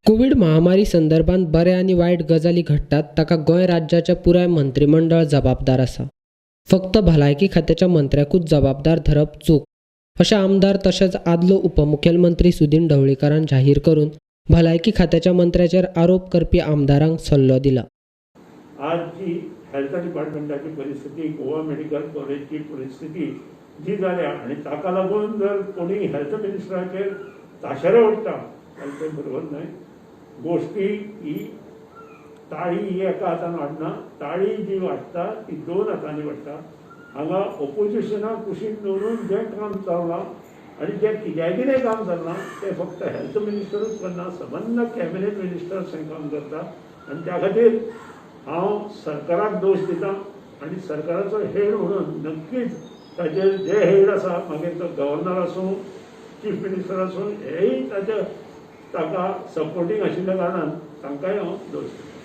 Covid महामारी संदर्भात बरे आणि वाईट गजाली घडटात ताका गोंय राज्याच्या पुराय मंत्रिमंडळ जबाबदार आसा. फक्त भलायकी खात्याच्या मंत्र्याकूच जबाबदार धरप चूक अशें आमदार तशेंच आदलो उपमुख्यमंत्री सुदीन ढवळीकरान जाहीर करून भलायकी खात्याच्या मंत्र्याचेर आरोप करपी आमदारांक सल्लो दिला. आज जी हेल्थ डिपार्टमेंटाची परिस्थिती, गोवा मेडिकल कॉलेजची परिस्थिती जी जाल्या आणि ताका लागून जर कोणी हेल्थ मिनिस्टराचेर ताशेरे ओडटा जाल्यार तें बरोबर न्हय. गोष्टी ही ताळी ही एका हातान वाडना, ताळी जी वाडटा ती दोन हातांनी वाडटा. हांगा ऑपोजिशनाक कुशीन दवरून जें काम चल्लां आनी जें कित्याकितें काम चल्लां तें फक्त हेल्थ मिनिस्टरूच करना, सबंद कॅबिनेट मिनिस्टर्स हें काम करता. आनी त्या खातीर हांव सरकाराक दोश दितां आनी सरकाराचो हेड म्हणून नक्कीच ताचेर जे हेड आसा, मागीर तो गव्हर्नर आसूं, चीफ मिनिस्टर आसूं, हेय ताका सपोर्टींग आशिल्ल्या कारणान तांकांय हांव दोश दितां.